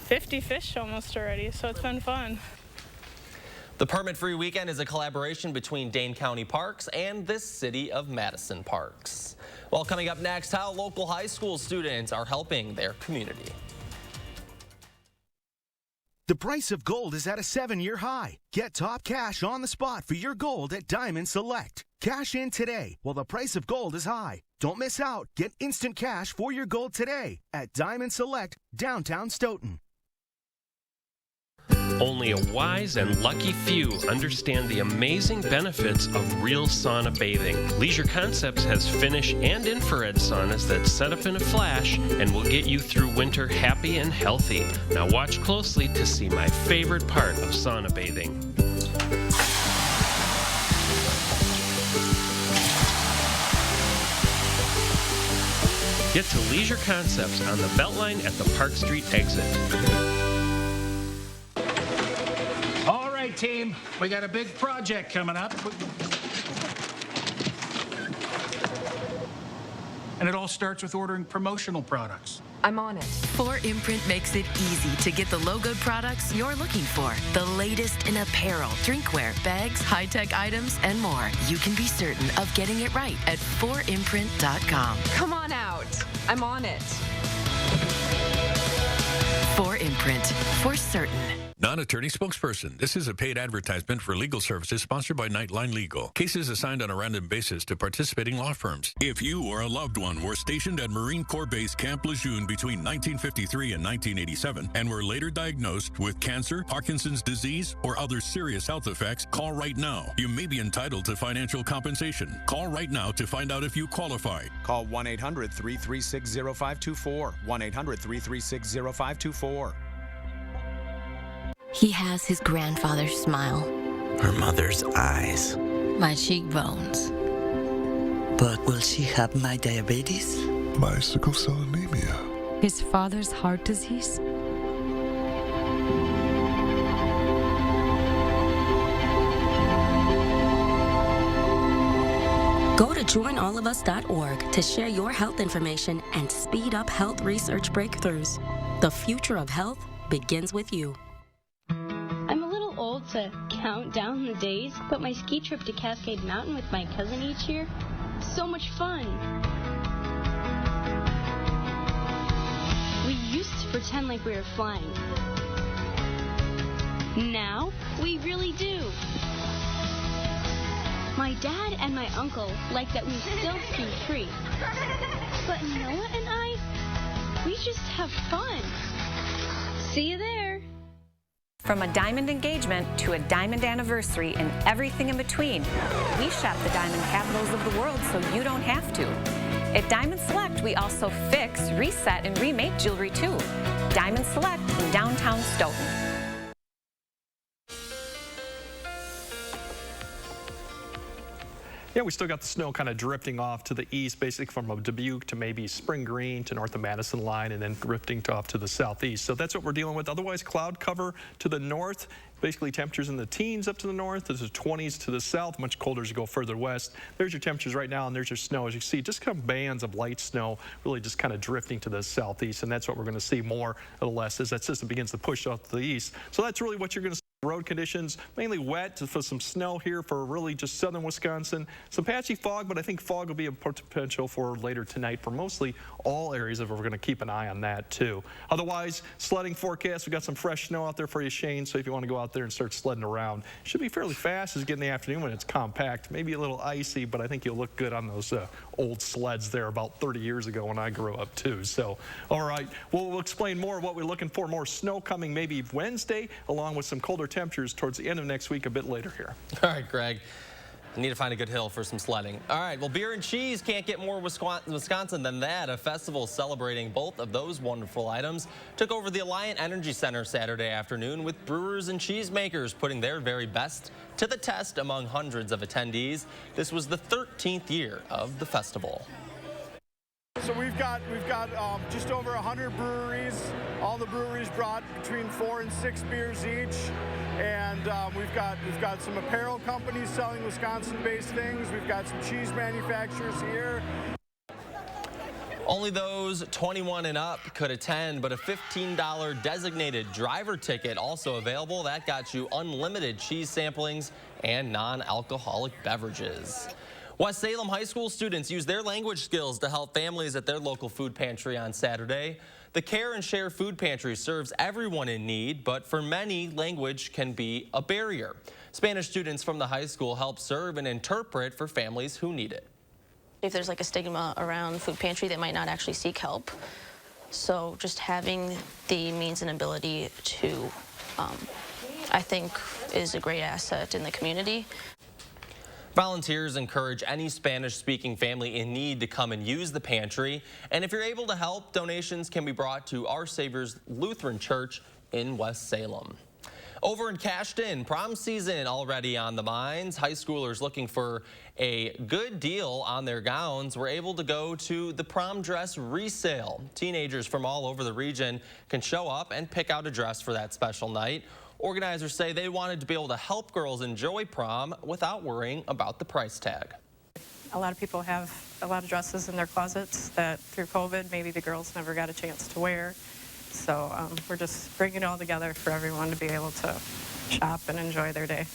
50 fish almost already, so it's been fun. The permit-free weekend is a collaboration between Dane County Parks and the City of Madison Parks. Well, coming up next, how local high school students are helping their community. The price of gold is at a 7-year high. Get top cash on the spot for your gold at Diamond Select. Cash in today while the price of gold is high. Don't miss out. Get instant cash for your gold today at Diamond Select, downtown Stoughton. Only a wise and lucky few understand the amazing benefits of real sauna bathing. Leisure Concepts has Finnish and infrared saunas that set up in a flash and will get you through winter happy and healthy. Now watch closely to see my favorite part of sauna bathing. Get to Leisure Concepts on the Beltline at the Park Street exit. Team, we got a big project coming up. And it all starts with ordering promotional products. I'm on it. 4imprint makes it easy to get the logoed products you're looking for. The latest in apparel, drinkware, bags, high-tech items, and more. You can be certain of getting it right at 4imprint.com. Come on out. I'm on it. 4imprint, for certain. Non-attorney spokesperson. This is a paid advertisement for legal services sponsored by Nightline Legal. Cases assigned on a random basis to participating law firms. If you or a loved one were stationed at Marine Corps Base Camp Lejeune between 1953 and 1987 and were later diagnosed with cancer, Parkinson's disease, or other serious health effects, call right now. You may be entitled to financial compensation. Call right now to find out if you qualify. Call 1-800-336-0524. 1-800-336-0524. He has his grandfather's smile. Her mother's eyes. My cheekbones. But will she have my diabetes? My sickle cell anemia. His father's heart disease. Go to joinallofus.org to share your health information and speed up health research breakthroughs. The future of health begins with you. told to count down the days, but my ski trip to Cascade Mountain with my cousin each year, so much fun. We used to pretend like we were flying. Now, we really do. My dad and my uncle like that we still ski free. But Noah and I, we just have fun. See you there. From a diamond engagement to a diamond anniversary and everything in between, we shop the diamond capitals of the world so you don't have to. At Diamond Select, we also fix, reset, and remake jewelry too. Diamond Select in downtown Stoughton. Yeah, we still got the snow kind of drifting off to the east, basically from Dubuque to maybe Spring Green to north of Madison line, and then drifting off to the southeast. So that's what we're dealing with. Otherwise, cloud cover to the north. Basically, temperatures in the teens up to the north. There's the 20s to the south, much colder as you go further west. There's your temperatures right now, and there's your snow. As you see, just kind of bands of light snow really just kind of drifting to the southeast, and that's what we're going to see more or less as that system begins to push off to the east. So that's really what you're going to see. Road conditions, mainly wet for some snow here for really just southern Wisconsin. Some patchy fog, but I think fog will be a potential for later tonight for mostly all areas of. We're going to keep an eye on that too. Otherwise, sledding forecast. We got some fresh snow out there for you, Shane. So if you want to go out there and start sledding around, it should be fairly fast as you get in the afternoon when it's compact. Maybe a little icy, but I think you'll look good on those old sleds there about 30 years ago when I grew up too. So, all right, we'll explain more what we're looking for. More snow coming maybe Wednesday, along with some colder temperatures towards the end of next week a bit later here. All right, Greg. I need to find a good hill for some sledding. All right, well, beer and cheese can't get more Wisconsin than that. A festival celebrating both of those wonderful items took over the Alliant Energy Center Saturday afternoon with brewers and cheesemakers putting their very best to the test among hundreds of attendees. This was the 13th year of the festival. So we've got just over 100 breweries. All the breweries brought between 4 and 6 beers each, and we've got some apparel companies selling Wisconsin-based things. We've got some cheese manufacturers here. Only those 21 and up could attend, but a $15 designated driver ticket also available. That got you unlimited cheese samplings and non-alcoholic beverages. West Salem High School students used their language skills to help families at their local food pantry on Saturday. The Care and Share Food Pantry serves everyone in need, but for many, language can be a barrier. Spanish students from the high school help serve and interpret for families who need it. If there's like a stigma around food pantry, they might not actually seek help. So just having the means and ability to, I think, is a great asset in the community. Volunteers encourage any Spanish-speaking family in need to come and use the pantry. And if you're able to help, donations can be brought to Our Savior's Lutheran Church in West Salem. Over in Cashton, prom season already on the minds. High schoolers looking for a good deal on their gowns were able to go to the prom dress resale. Teenagers from all over the region can show up and pick out a dress for that special night. Organizers say they wanted to be able to help girls enjoy prom without worrying about the price tag. A lot of people have a lot of dresses in their closets that through COVID maybe the girls never got a chance to wear. So we're just bringing it all together for everyone to be able to shop and enjoy their day.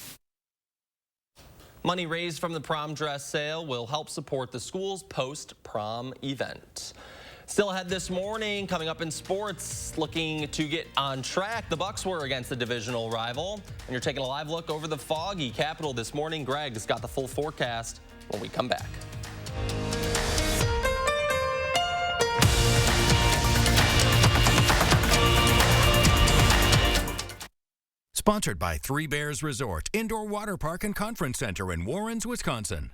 Money raised from the prom dress sale will help support the school's post-prom event. Still ahead this morning, coming up in sports, looking to get on track. The Bucks were against the divisional rival, and you're taking a live look over the foggy Capitol this morning. Greg's got the full forecast when we come back. Sponsored by Three Bears Resort, Indoor Water Park and Conference Center in Warrens, Wisconsin.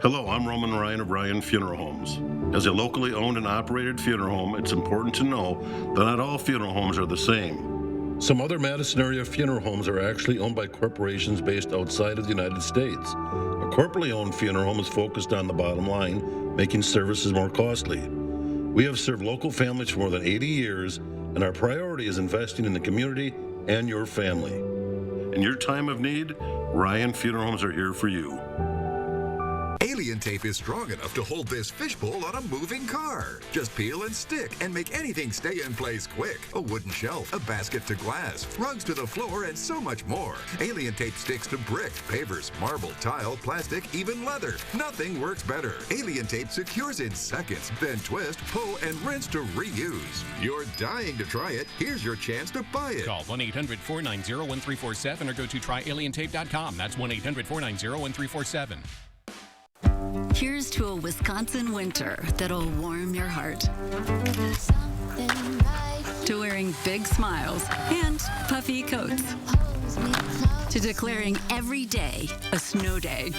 Hello, I'm Roman Ryan of Ryan Funeral Homes. As a locally owned and operated funeral home, it's important to know that not all funeral homes are the same. Some other Madison area funeral homes are actually owned by corporations based outside of the United States. A corporately owned funeral home is focused on the bottom line, making services more costly. We have served local families for more than 80 years, and our priority is investing in the community and your family. In your time of need, Ryan Funeral Homes are here for you. Alien tape is strong enough to hold this fishbowl on a moving car. Just peel and stick and make anything stay in place quick. A wooden shelf, a basket to glass, rugs to the floor, and so much more. Alien tape sticks to brick, pavers, marble, tile, plastic, even leather. Nothing works better. Alien tape secures in seconds, then twist, pull, and rinse to reuse. You're dying to try it. Here's your chance to buy it. Call 1-800-490-1347 or go to tryalientape.com. That's 1-800-490-1347. Here's to a Wisconsin winter that'll warm your heart. To wearing big smiles and puffy coats. To declaring every day a snow day.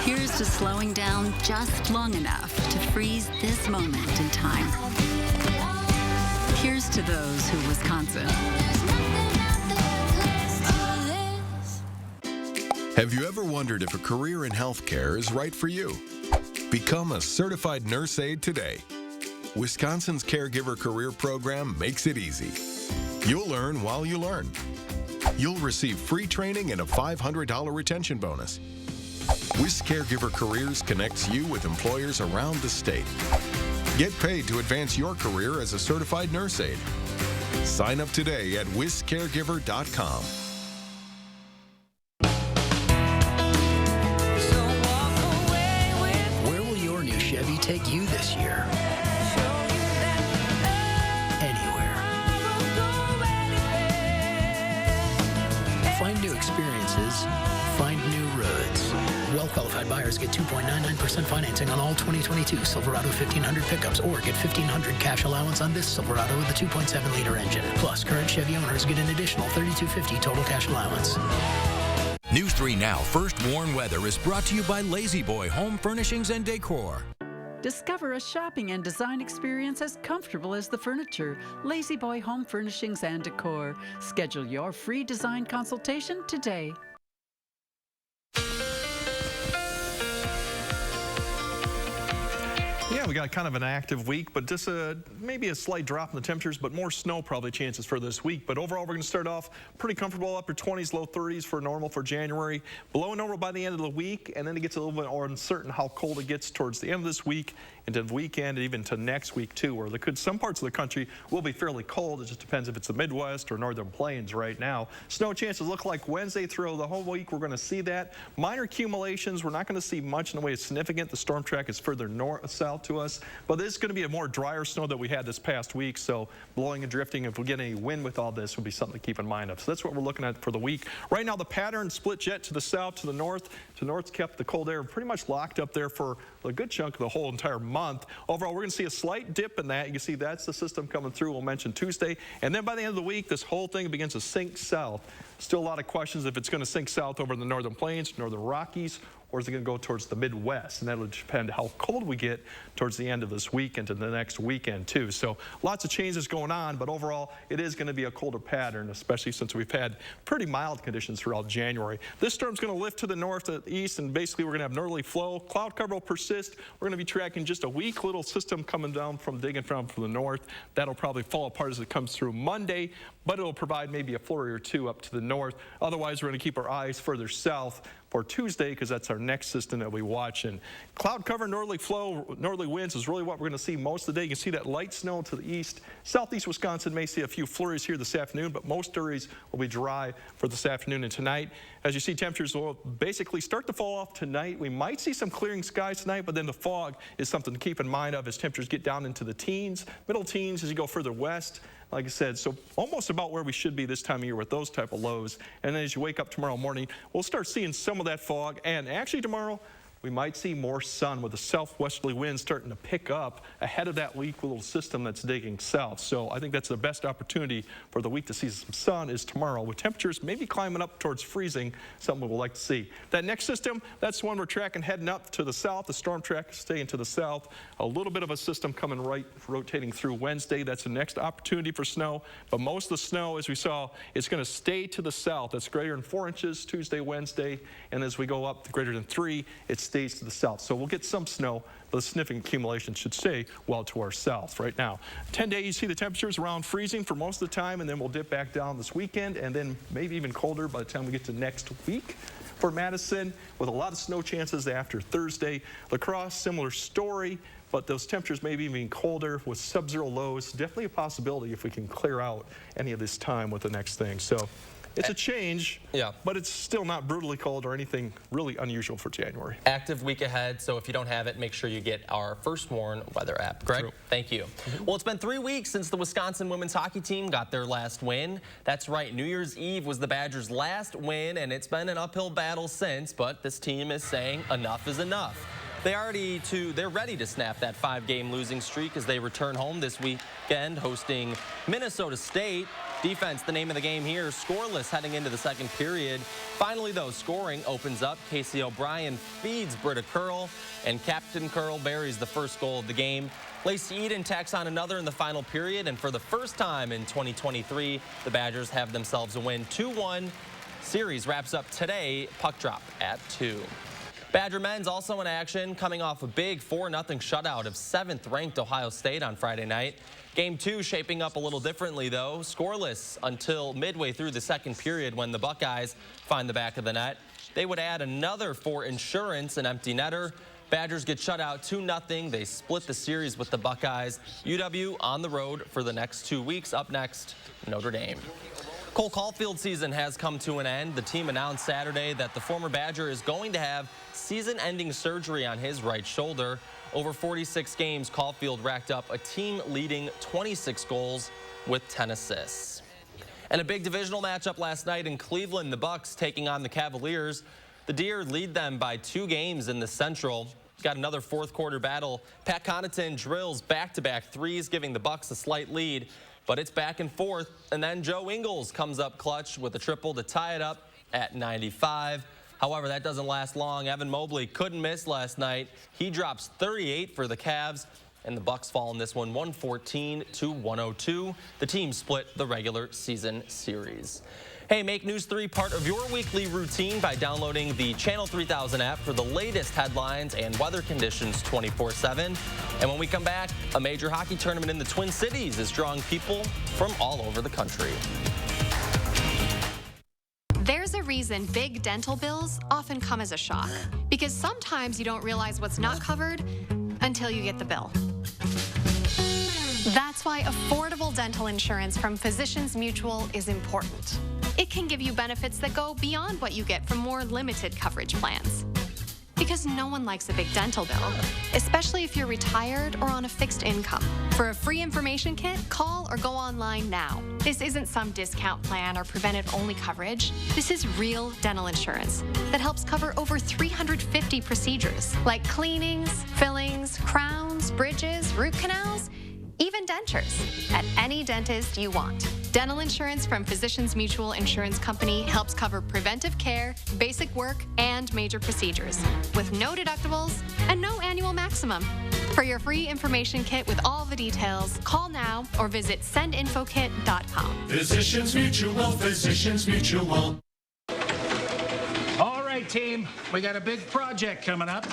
Here's to slowing down just long enough to freeze this moment in time. Here's to those who Wisconsin. Have you ever wondered if a career in healthcare is right for you? Become a certified nurse aide today. Wisconsin's Caregiver Career Program makes it easy. You'll learn while you learn. You'll receive free training and a $500 retention bonus. WISC Caregiver Careers connects you with employers around the state. Get paid to advance your career as a certified nurse aide. Sign up today at WISCcaregiver.com. Chevy take you this year? Anywhere. Find new experiences. Find new roads. Well-qualified buyers get 2.99% financing on all 2022 Silverado 1500 pickups or get $1,500 cash allowance on this Silverado with a 2.7-liter engine. Plus, current Chevy owners get an additional $3,250 total cash allowance. News 3 Now First Warn Weather is brought to you by Lazy Boy Home Furnishings and Decor. Discover a shopping and design experience as comfortable as the furniture. Lazy Boy Home Furnishings and Decor. Schedule your free design consultation today. Yeah, we got kind of an active week, but just maybe a slight drop in the temperatures, but more snow probably chances for this week. But overall, we're going to start off pretty comfortable, upper 20s, low 30s for normal for January. Below normal by the end of the week, and then it gets a little bit more uncertain how cold it gets towards the end of this week, into the weekend, and even to next week too, where some parts of the country will be fairly cold. It just depends if it's the Midwest or Northern Plains right now. Snow chances look like Wednesday through the whole week. We're going to see that. Minor accumulations, we're not going to see much in the way of significant. The storm track is further south to us, but this is going to be a more drier snow that we had this past week, so blowing and drifting, if we get any wind with all this, would be something to keep in mind of. So that's what we're looking at for the week. Right now, the pattern split jet to the south, to the north. To the north's kept the cold air pretty much locked up there for a good chunk of the whole entire month. Overall, we're going to see a slight dip in that. You can see that's the system coming through. We'll mention Tuesday, and then by the end of the week, this whole thing begins to sink south. Still a lot of questions if it's going to sink south over the Northern Plains, Northern Rockies, or is it going to go towards the Midwest? And that'll depend how cold we get towards the end of this week into the next weekend too. So lots of changes going on, but overall it is going to be a colder pattern, especially since we've had pretty mild conditions throughout January. This storm's going to lift to the north, to the east, and basically we're going to have northerly flow. Cloud cover will persist. We're going to be tracking just a weak little system coming down from the north. That'll probably fall apart as it comes through Monday, but it'll provide maybe a flurry or two up to the north. Otherwise, we're going to keep our eyes further south for Tuesday, because that's our next system that we watch. And cloud cover, northerly flow, northerly winds is really what we're going to see most of the day. You can see that light snow to the east. Southeast Wisconsin may see a few flurries here this afternoon, but most areas will be dry for this afternoon and tonight. As you see, temperatures will basically start to fall off tonight. We might see some clearing skies tonight, but then the fog is something to keep in mind of as temperatures get down into the teens, middle teens as you go further west. Like I said, so almost about where we should be this time of year with those type of lows. And then as you wake up tomorrow morning, we'll start seeing some of that fog. And actually tomorrow, we might see more sun with the southwesterly wind starting to pick up ahead of that weak little system that's digging south. So I think that's the best opportunity for the week to see some sun is tomorrow, with temperatures maybe climbing up towards freezing, something we'll like to see. That next system, that's the one we're tracking heading up to the south. The storm track is staying to the south. A little bit of a system coming right, rotating through Wednesday. That's the next opportunity for snow. But most of the snow, as we saw, is going to stay to the south. That's greater than 4 inches Tuesday, Wednesday. And as we go up to greater than 3, it's stays to the south. So we'll get some snow, but the significant accumulation should stay well to our south right now. 10-day, you see the temperatures around freezing for most of the time, and then we'll dip back down this weekend, and then maybe even colder by the time we get to next week. For Madison, with a lot of snow chances after Thursday. La Crosse, similar story, but those temperatures may be even colder with sub-zero lows. Definitely a possibility if we can clear out any of this time with the next thing. So it's a change, but it's still not brutally cold or anything really unusual for January. Active week ahead, so if you don't have it, make sure you get our First Warn weather app. Greg, thank you. Well, it's been 3 weeks since the Wisconsin women's hockey team got their last win. That's right, New Year's Eve was the Badgers' last win, and it's been an uphill battle since, but this team is saying enough is enough. They're ready to snap that 5-game losing streak as they return home this weekend, hosting Minnesota State. Defense, the name of the game here, scoreless heading into the second period. Finally, though, scoring opens up. Casey O'Brien feeds Britta Curl, and Captain Curl buries the first goal of the game. Lacey Eden tacks on another in the final period, and for the first time in 2023, the Badgers have themselves a win. 2-1. Series wraps up today. Puck drop at 2. Badger men's also in action, coming off a big 4-0 shutout of 7th-ranked Ohio State on Friday night. Game 2 shaping up a little differently, though. Scoreless until midway through the second period when the Buckeyes find the back of the net. They would add another for insurance, an empty netter. Badgers get shut out 2-0. They split the series with the Buckeyes. UW on the road for the next 2 weeks. Up next, Notre Dame. Cole Caulfield's season has come to an end. The team announced Saturday that the former Badger is going to have season-ending surgery on his right shoulder. Over 46 games, Caulfield racked up a team-leading 26 goals with 10 assists. And a big divisional matchup last night in Cleveland, the Bucks taking on the Cavaliers. The Deer lead them by 2 games in the Central. Got another fourth-quarter battle. Pat Connaughton drills back-to-back threes, giving the Bucks a slight lead. But it's back and forth, and then Joe Ingles comes up clutch with a triple to tie it up at 95. However, that doesn't last long. Evan Mobley couldn't miss last night. He drops 38 for the Cavs, and the Bucks fall in this one 114-102. The team split the regular season series. Hey, make News 3 part of your weekly routine by downloading the Channel 3000 app for the latest headlines and weather conditions 24/7. And when we come back, a major hockey tournament in the Twin Cities is drawing people from all over the country. There's a reason big dental bills often come as a shock, because sometimes you don't realize what's not covered until you get the bill. That's why affordable dental insurance from Physicians Mutual is important. It can give you benefits that go beyond what you get from more limited coverage plans. Because no one likes a big dental bill, especially if you're retired or on a fixed income. For a free information kit, call or go online now. This isn't some discount plan or preventive-only coverage. This is real dental insurance that helps cover over 350 procedures, like cleanings, fillings, crowns, bridges, root canals, even dentures, at any dentist you want. Dental insurance from Physicians Mutual Insurance Company helps cover preventive care, basic work, and major procedures, with no deductibles and no annual maximum. For your free information kit with all the details, call now or visit sendinfokit.com. Physicians Mutual, Physicians Mutual. All right, team, we got a big project coming up.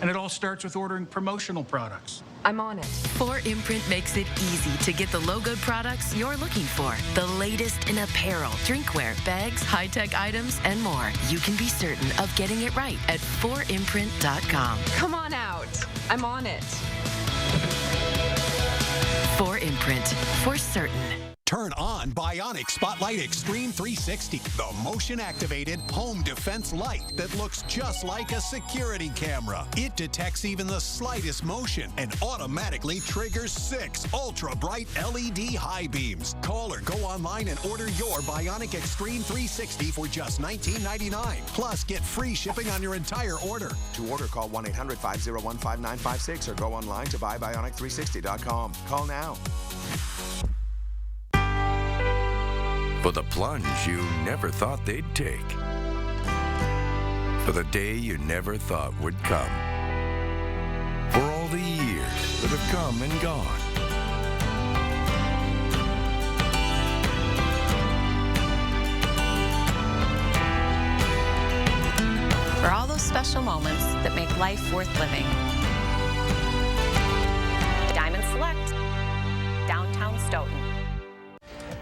And it all starts with ordering promotional products. I'm on it. 4imprint makes it easy to get the logoed products you're looking for. The latest in apparel, drinkware, bags, high-tech items, and more. You can be certain of getting it right at 4imprint.com. Come on out. I'm on it. 4imprint, for certain. Turn on Bionic Spotlight Extreme 360, the motion-activated home defense light that looks just like a security camera. It detects even the slightest motion and automatically triggers 6 ultra-bright LED high beams. Call or go online and order your Bionic Extreme 360 for just $19.99. Plus, get free shipping on your entire order. To order, call 1-800-501-5956 or go online to buybionic360.com. Call now. For the plunge you never thought they'd take. For the day you never thought would come. For all the years that have come and gone. special moments that make life worth living. Diamond Select, downtown Stoughton.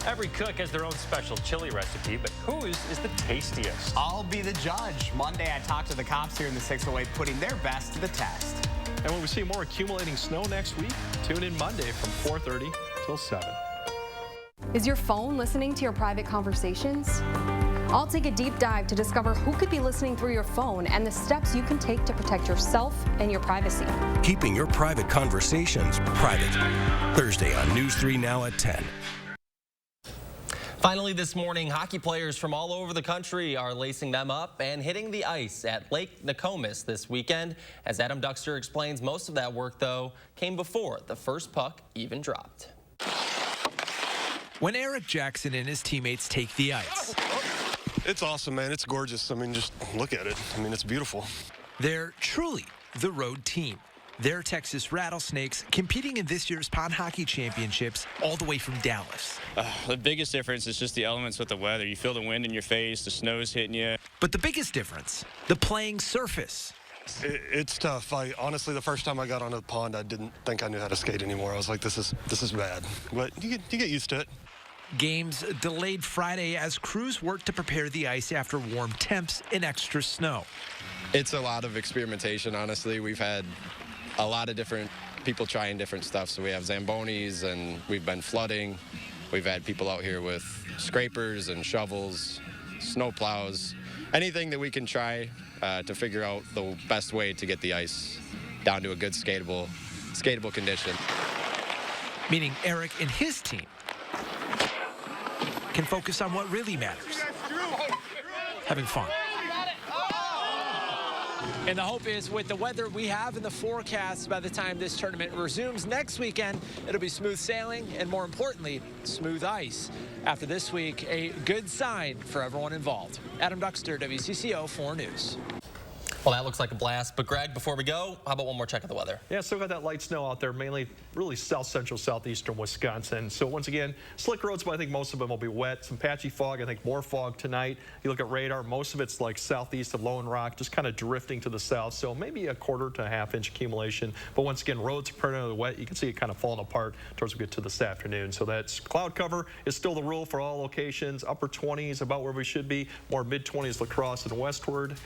Every cook has their own special chili recipe, but whose is the tastiest? I'll be the judge. Monday, I talked to the cops here in the 608 putting their best to the test. And when we see more accumulating snow next week, tune in Monday from 4:30 till 7. Is your phone listening to your private conversations? I'll take a deep dive to discover who could be listening through your phone and the steps you can take to protect yourself and your privacy. Keeping your private conversations private. Thursday on News 3 Now at 10. Finally this morning, hockey players from all over the country are lacing them up and hitting the ice at Lake Nokomis this weekend. As Adam Duxter explains, most of that work, though, came before the first puck even dropped. When Eric Jackson and his teammates take the ice. It's awesome, man. It's gorgeous. I mean, just look at it. I mean, it's beautiful. They're truly the road team. They're Texas Rattlesnakes, competing in this year's Pond Hockey Championships all the way from Dallas. The biggest difference is just the elements with the weather. You feel the wind in your face, the snow's hitting you. But the biggest difference, the playing surface. It's tough. Honestly, the first time I got on the pond, I didn't think I knew how to skate anymore. I was like, this is bad. But you get used to it. Games delayed Friday as crews worked to prepare the ice after warm temps and extra snow. It's a lot of experimentation, honestly. We've had a lot of different people trying different stuff. So we have Zambonis, and we've been flooding. We've had people out here with scrapers and shovels, snow plows, anything that we can try to figure out the best way to get the ice down to a good skatable condition. Meaning Eric and his team can focus on what really matters, having fun. And the hope is with the weather we have in the forecast, by the time this tournament resumes next weekend, it'll be smooth sailing and, more importantly, smooth ice. After this week, a good sign for everyone involved. Adam Duxter, WCCO 4 News. Well, that looks like a blast. But, Greg, before we go, how about one more check of the weather? Yeah, still got that light snow out there, mainly really south-central, southeastern Wisconsin. So, once again, slick roads, but I think most of them will be wet. Some patchy fog, I think more fog tonight. You look at radar, most of it's like southeast of Lone Rock, just kind of drifting to the south. So, maybe a quarter to a half-inch accumulation. But, once again, roads are permanently wet. You can see it kind of falling apart towards we get to this afternoon. So, that's cloud cover is still the rule for all locations. Upper 20s, about where we should be. More mid-20s, La Crosse and westward.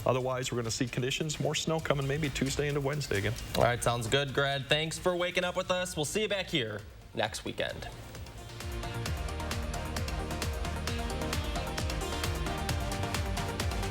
Otherwise, we're going to see conditions, more snow coming maybe Tuesday into Wednesday again. All right, sounds good, Greg. Thanks for waking up with us. We'll see you back here next weekend.